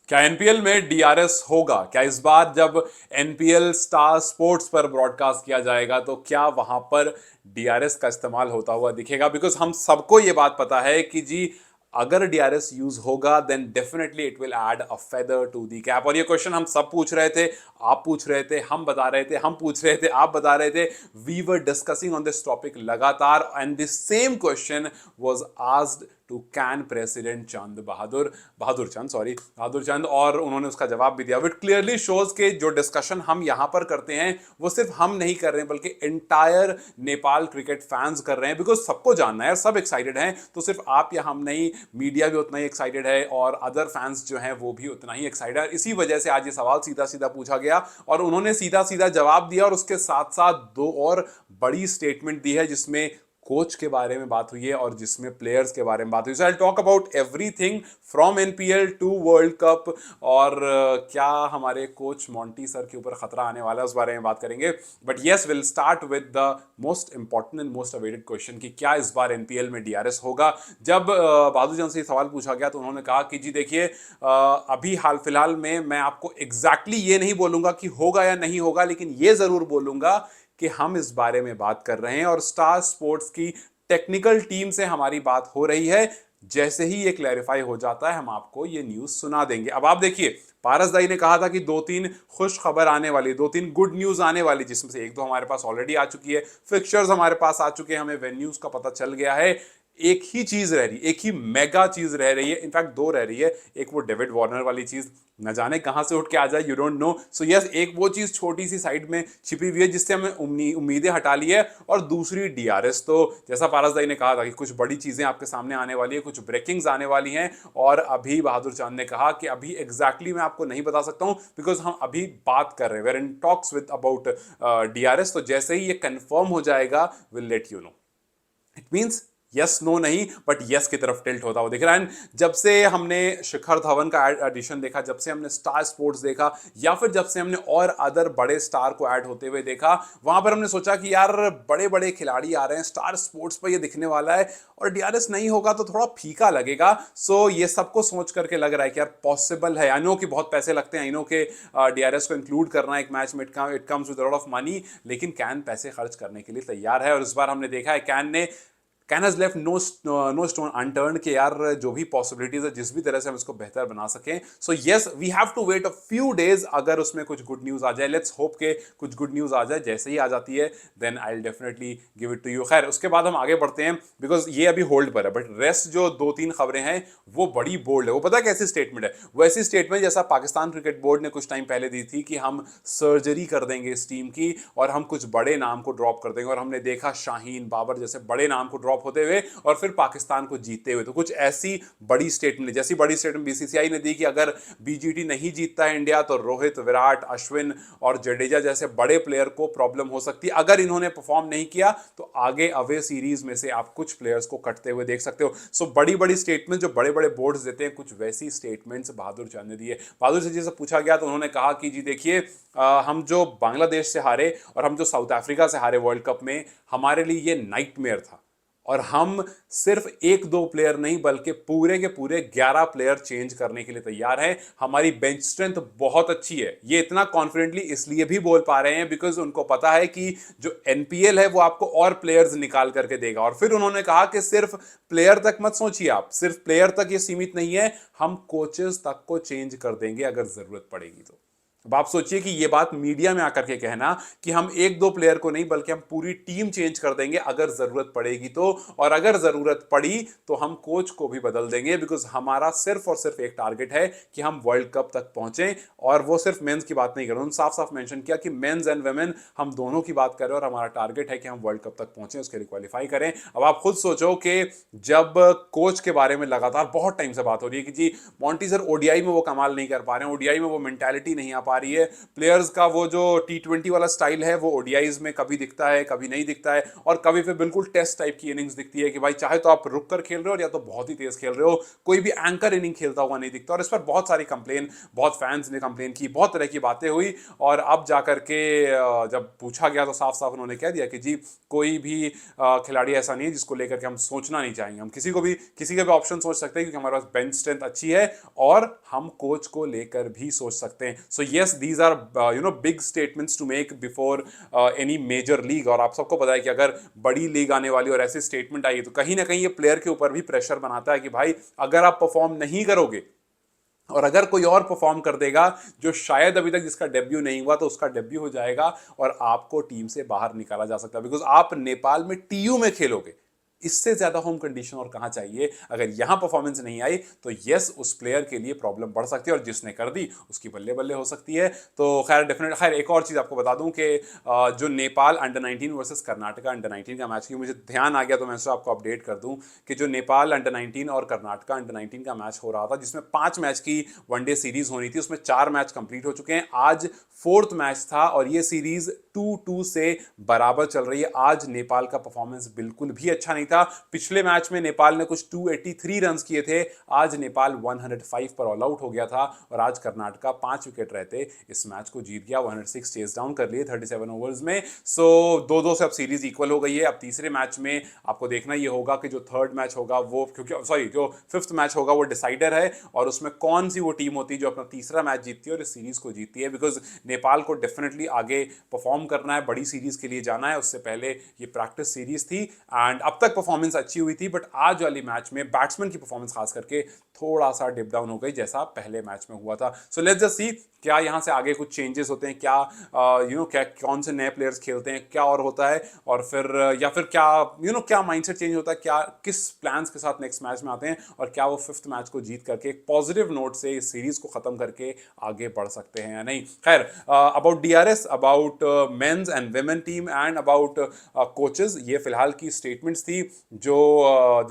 क्या एनपीएल में डीआरएस होगा? क्या इस बार जब एनपीएल स्टार स्पोर्ट्स पर ब्रॉडकास्ट किया जाएगा तो क्या वहां पर डीआरएस का इस्तेमाल होता हुआ दिखेगा? बिकॉज हम सबको ये बात पता है कि जी अगर डीआरएस यूज होगा then definitely it will add a feather to the cap. और ये क्वेश्चन हम सब पूछ रहे थे, आप पूछ रहे थे, हम बता रहे थे, हम पूछ रहे थे, आप बता रहे थे। We were discussing on this topic लगातार and this same question was asked to CAN president Chand Bahadur Chand, sorry, Bahadur Chand, और उन्होंने उसका जवाब भी दिया। विट क्लियरली शोज के जो डिस्कशन हम यहां पर करते हैं वो सिर्फ हम नहीं कर रहे हैं बल्कि एंटायर नेपाल क्रिकेट फैंस कर रहे हैं। बिकॉज सबको जानना है, सब एक्साइटेड हैं, तो सिर्फ आप या हम नहीं, मीडिया भी उतना ही एक्साइटेड है और अदर फैंस जो हैं वो भी उतना ही एक्साइटेड है। इसी वजह से आज ये सवाल सीधा सीधा पूछा गया और उन्होंने सीधा सीधा जवाब दिया और उसके साथ साथ दो और बड़ी स्टेटमेंट दी है जिसमें कोच के बारे में बात हुई है और जिसमें प्लेयर्स के बारे में बात हुई। So I talk about everything from NPL to world cup. और क्या हमारे कोच मॉन्टी सर के ऊपर खतरा आने वाला है उस बारे में बात करेंगे। But yes, will start with the most important and most awaited question कि क्या इस बार एनपीएल में डीआरएस होगा। जब बहादुर जन से सवाल पूछा गया तो उन्होंने कहा कि जी देखिए, अभी हाल फिलहाल में मैं आपको एग्जैक्टली ये नहीं बोलूंगा कि होगा या नहीं होगा, लेकिन ये जरूर बोलूंगा कि हम इस बारे में बात कर रहे हैं और स्टार स्पोर्ट्स की टेक्निकल टीम से हमारी बात हो रही है। जैसे ही ये क्लैरिफाई हो जाता है हम आपको ये न्यूज सुना देंगे। अब आप देखिए, पारसदाई ने कहा था कि दो तीन खुश खबर आने वाली, दो तीन गुड न्यूज आने वाली, जिसमें से एक दो हमारे पास ऑलरेडी आ चुकी है, फिक्चर्स हमारे पास आ चुके हैं, हमें वेन्यूज का पता चल गया है। एक ही चीज रह रही, एक ही मेगा चीज रह रही है, इनफैक्ट दो रह रही है। एक वो डेविड वार्नर वाली चीज, न जाने कहां से उठ के आ जाए, you don't know. So yes, एक वो चीज छोटी सी साइड में छिपी हुई है जिससे हमें उम्मीदें हटा ली है। और दूसरी डीआरएस, तो जैसा पारसदाई ने कहा था कि कुछ बड़ी चीजें आपके सामने आने वाली है, कुछ ब्रेकिंग्स आने वाली हैं। और अभी बहादुर चांद ने कहा कि अभी एग्जैक्टली मैं आपको नहीं बता सकता हूं बिकॉज हम अभी बात कर रहे हैं, were in talks with about DRS. तो जैसे ही ये कंफर्म हो जाएगा will let you know. It means yes no नहीं, बट यस की तरफ टिल्ट होता हुआ दिख रहा है। जब से हमने शिखर धवन का एडिशन देखा, जब से हमने स्टार स्पोर्ट्स देखा, या फिर जब से हमने और अदर बड़े स्टार को ऐड होते हुए देखा, वहां पर हमने सोचा कि यार बड़े बड़े खिलाड़ी आ रहे हैं, स्टार स्पोर्ट्स पर ये दिखने वाला है और डीआरएस नहीं होगा तो थोड़ा फीका लगेगा। सो ये सबको सोच करके लग रहा है कि यार पॉसिबल है। आई नो कि बहुत पैसे लगते हैं, आई नो के डीआरएस को इंक्लूड करना एक मैच में it comes with lot of money, लेकिन कैन पैसे खर्च करने के लिए तैयार है। और इस बार हमने देखा है Kane has left no stone unturned कि यार जो भी पॉसिबिलिटीज है जिस भी तरह से हम इसको बेहतर बना सकें। So yes, we have to wait a few days. अगर उसमें कुछ गुड न्यूज आ जाए, लेट्स होप के कुछ गुड न्यूज आ जाए। जैसे ही आ जाती है then I will definitely give it to you. खैर, उसके बाद हम आगे बढ़ते हैं बिकॉज ये अभी होल्ड पर है, बट रेस्ट जो दो तीन खबरें हैं वो बड़ी बोल्ड है। वो पता है कैसी स्टेटमेंट है? वो ऐसी स्टेटमेंट जैसा पाकिस्तान क्रिकेट बोर्ड ने कुछ टाइम पहले दी थी कि हम सर्जरी कर देंगे इस टीम की और हम कुछ बड़े नाम को ड्रॉप कर देंगे। और हमने देखा शाहीन, बाबर जैसे बड़े नाम को ड्रॉप होते हुए और फिर पाकिस्तान को जीतते हुए। तो कुछ ऐसी बड़ी स्टेटमेंट, जैसी बड़ी स्टेटमेंट बीसीसीआई ने दी कि अगर बीजीटी नहीं जीतता है इंडिया तो रोहित, विराट, अश्विन और जडेजा जैसे बड़े प्लेयर को प्रॉब्लम हो सकती है। अगर इन्होंने परफॉर्म नहीं किया तो आगे अवे सीरीज में से आप कुछ प्लेयर्स को कटते हुए देख सकते हो। सो बड़ी बड़ी स्टेटमेंट जो बड़े बड़े बोर्ड्स देते हैं, कुछ वैसी स्टेटमेंट्स बहादुर चांद ने दी है। बहादुर से जैसे पूछा गया तो उन्होंने कहा कि जी देखिए, हम जो बांग्लादेश से हारे और हम जो साउथ अफ्रीका से हारे वर्ल्ड कप में, हमारे लिए ये नाइटमेयर था। और हम सिर्फ एक दो प्लेयर नहीं बल्कि पूरे के पूरे 11 प्लेयर चेंज करने के लिए तैयार हैं। हमारी बेंच स्ट्रेंथ बहुत अच्छी है। ये इतना कॉन्फिडेंटली इसलिए भी बोल पा रहे हैं बिकॉज उनको पता है कि जो एनपीएल है वो आपको और प्लेयर्स निकाल करके देगा। और फिर उन्होंने कहा कि सिर्फ प्लेयर तक मत सोचिए, आप सिर्फ प्लेयर तक ये सीमित नहीं है, हम कोचेस तक को चेंज कर देंगे अगर जरूरत पड़ेगी तो। अब आप सोचिए कि ये बात मीडिया में आकर के कहना कि हम एक दो प्लेयर को नहीं बल्कि हम पूरी टीम चेंज कर देंगे अगर जरूरत पड़ेगी तो। और अगर जरूरत पड़ी तो हम कोच को भी बदल देंगे बिकॉज हमारा सिर्फ और सिर्फ एक टारगेट है कि हम वर्ल्ड कप तक पहुंचे। और वो सिर्फ मेंस की बात नहीं कर रहे, उन्होंने साफ साफ मेंशन किया कि मेंस एंड वुमेन हम दोनों की बात कर रहे हैं और हमारा टारगेट है कि हम वर्ल्ड कप तक पहुंचे, उसके लिए क्वालिफाई करें। अब आप खुद सोचो कि जब कोच के बारे में लगातार बहुत टाइम से बात हो रही है कि जी मॉन्टी सर ओडीआई में वो कमाल नहीं कर पा रहे हैं, ओडीआई में वो मेंटालिटी नहीं आ पा पा रही है। प्लेयर्स का वो जो T20 वाला स्टाइल है वो ओडीआईज में कभी दिखता है, कभी नहीं दिखता है, और कभी फिर बिल्कुल टेस्ट टाइप की इनिंग्स दिखती है कि भाई चाहे तो आप रुक कर खेल रहे हो और या तो बहुत ही तेज खेल रहे हो, कोई भी एंकर इनिंग खेलता हुआ नहीं दिखता। और इस पर बहुत सारी कंप्लेन, बहुत फैंस ने कंप्लेन की, बहुत तरह की बातें हुई, और अब जाकर के जब पूछा गया तो साफ साफ उन्होंने कह दिया कि जी कोई भी खिलाड़ी ऐसा नहीं है जिसको लेकर के हम सोचना नहीं चाहेंगे, हम किसी का भी ऑप्शन सोच सकते हैं क्योंकि हमारे पास बेंच स्ट्रेंथ अच्छी है और हम कोच को लेकर भी सोच सकते हैं। So yes, these are big statements to make before any major league. और आप सबको पता है कि अगर बड़ी लीग आने वाली और ऐसी स्टेटमेंट आई तो कहीं ना कहीं ये प्लेयर के ऊपर भी प्रेशर बनाता है कि भाई अगर आप परफॉर्म नहीं करोगे और अगर कोई और परफॉर्म कर देगा जो शायद अभी तक जिसका डेब्यू नहीं हुआ तो उसका डेब्यू हो जाएगा और आपको टीम से बाहर निकाला जा सकता है, बिकॉज आप नेपाल में टीयू में खेलोगे। इससे ज्यादा होम कंडीशन और कहां चाहिए। अगर यहां परफॉर्मेंस नहीं आई तो यस, उस प्लेयर के लिए प्रॉब्लम बढ़ सकती है और जिसने कर दी उसकी बल्ले बल्ले हो सकती है। तो खैर डेफिनेट, खैर एक और चीज आपको बता दूं कि जो Nepal under 19 versus Karnataka under 19 का मैच, की मुझे ध्यान आ गया तो मैं इसको आपको अपडेट कर दूं कि जो नेपाल अंडर 19 और कर्नाटका अंडर 19 का मैच हो रहा था जिसमें 5 मैच की वनडे सीरीज होनी थी, उसमें 4 मैच कंप्लीट हो चुके हैं। आज 4th मैच था और ये सीरीज 2-2 से बराबर चल रही है। आज नेपाल का परफॉर्मेंस बिल्कुल भी अच्छा नहीं था। पिछले मैच में नेपाल ने कुछ 283 रन किए थे, आज नेपाल 105 पर ऑल आउट हो गया था और आज कर्नाटका 5 विकेट रहते इस मैच को जीत गया, 106 चेज डाउन कर लिए 37 ओवर्स में। सो 2-2 से अब सीरीज इक्वल हो गई है। अब तीसरे मैच में आपको देखना ये होगा कि जो 3rd मैच होगा वो, क्योंकि सॉरी जो 5th मैच होगा वो डिसाइडर है और उसमें कौन सी वो टीम होती है जो अपना तीसरा मैच जीतती है और इस सीरीज को जीतती है, बिकॉज नेपाल को डेफिनेटली आगे परफॉर्म करना है, बड़ी सीरीज के लिए जाना है। उससे पहले ये प्रैक्टिस सीरीज थी एंड अब तक परफॉर्मेंस अच्छी हुई थी, बट आज वाली मैच में बैट्समैन की परफॉर्मेंस खास करके थोड़ा सा डिप डाउन हो गई जैसा पहले मैच में हुआ था। सो लेट्स जस्ट सी क्या यहां से आगे कुछ चेंजेस होते हैं, क्या क्या कौन से नए प्लेयर्स खेलते हैं, क्या और होता है, और फिर या फिर क्या क्या माइंडसेट चेंज होता है, क्या किस प्लान्स के साथ नेक्स्ट मैच में आते हैं और क्या वो 5th मैच को जीत करके एक पॉजिटिव नोट से इस सीरीज को खत्म करके आगे बढ़ सकते हैं या नहीं। खैर, about DRS, about men's and women team and about coaches, ये फिलहाल की स्टेटमेंट्स थी जो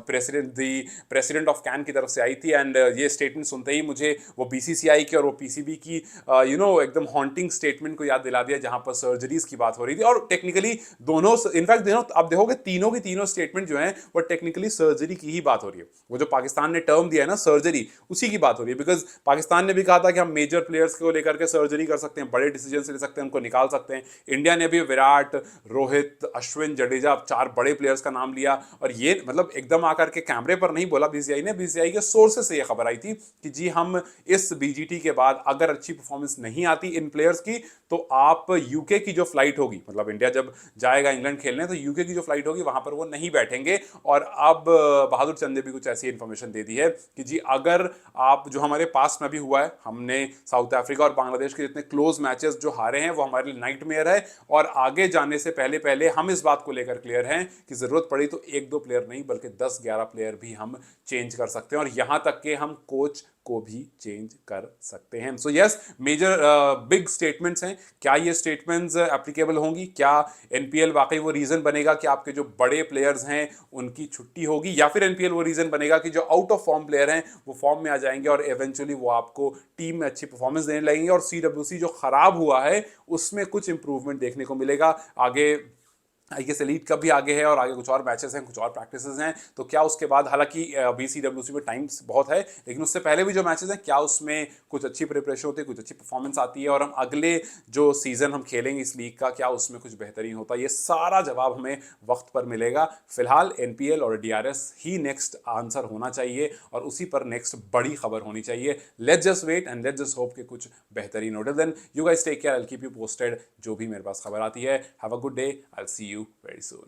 प्रेसिडेंट ऑफ कैन की तरफ से आई थी। एंड ये स्टेटमेंट सुनते ही मुझे वो बीसीसीआई की और वो पीसीबी की एकदम हॉन्टिंग स्टेटमेंट को याद दिला दिया जहां पर सर्जरीज की बात हो रही थी। और टेक्निकली दोनों, इनफैक्ट आप देखोगे तीनों की तीनों स्टेटमेंट जो है वो टेक्निकली सर्जरी की ही बात हो रही है। वो जो पाकिस्तान ने टर्म दिया है ना सर्जरी, उसी की बात हो रही है, बिकॉज पाकिस्तान ने भी कहा था कि हम मेजर प्लेयर्स को लेकर के सर्जरी कर सकते हैं, बड़े डिसीजन ले सकते हैं, उनको निकाल सकते हैं। इंडिया ने भी विराट, रोहित, अश्विन, जडेजा, 4 बड़े प्लेयर्स का नाम लिया और ये मतलब एकदम आकर के कैमरे पर नहीं बोला बीसीसीआई ने, बीसीसीआई के सोर्सेस से ये खबर आई थी कि जी हम इस बीजीटी के बाद अगर अच्छी परफॉर्मेंस नहीं आती इन प्लेयर्स की तो आप यूके की जो फ्लाइट होगी, मतलब इंडिया जब जाएगा इंग्लैंड खेलने तो यूके की जो फ्लाइट होगी वहां पर वो नहीं बैठेंगे। और अब बहादुर चंद ने भी कुछ ऐसी इंफॉर्मेशन दे दी है कि जी अगर आप, जो हमारे पास में भी हुआ है, हमने साउथ अफ्रीका और बांग्लादेश के जितने क्लोज मैचेस जो हारे हैं वो हमारे लिए नाइटमेयर है और आगे जाने से पहले पहले हम इस बात को लेकर क्लियर हैं कि जरूरत पड़ी तो 1-2 प्लेयर नहीं बल्कि 10-11 प्लेयर भी हम चेंज कर सकते हैं और यहां तक कि हम कोच को भी चेंज कर सकते हैं। So yes, major big statements हैं। क्या ये स्टेटमेंट्स एप्लीकेबल होंगी? क्या एनपीएल वाकई वो रीजन बनेगा कि आपके जो बड़े प्लेयर्स हैं उनकी छुट्टी होगी, या फिर एनपीएल वो रीजन बनेगा कि जो आउट ऑफ फॉर्म प्लेयर हैं वो फॉर्म में आ जाएंगे और इवेंचुअली वो आपको टीम में अच्छी परफॉर्मेंस देने लगेंगे और सीडब्ल्यूसी जो खराब हुआ है उसमें कुछ इंप्रूवमेंट देखने को मिलेगा। आगे आईएएस एलीट कब भी आगे है और आगे कुछ और मैचेस हैं, कुछ और प्रैक्टिसेस हैं, तो क्या उसके बाद, हालांकि बीसीडब्ल्यूसी में टाइम्स बहुत है लेकिन उससे पहले भी जो मैचेस हैं क्या उसमें कुछ अच्छी प्रिपरेशन होती है, कुछ अच्छी परफॉर्मेंस आती है और हम अगले जो सीजन हम खेलेंगे इस लीग का क्या उसमें कुछ बेहतरीन होता है, ये सारा जवाब हमें वक्त पर मिलेगा। फिलहाल एनपीएल और डीआरएस ही नेक्स्ट आंसर होना चाहिए और उसी पर नेक्स्ट बड़ी खबर होनी चाहिए। Let's just wait and let's just hope कि कुछ बेहतरीन हो। Then you guys take care, I will keep you posted जो भी मेरे पास खबर आती है। Have a good day, I will see you very soon.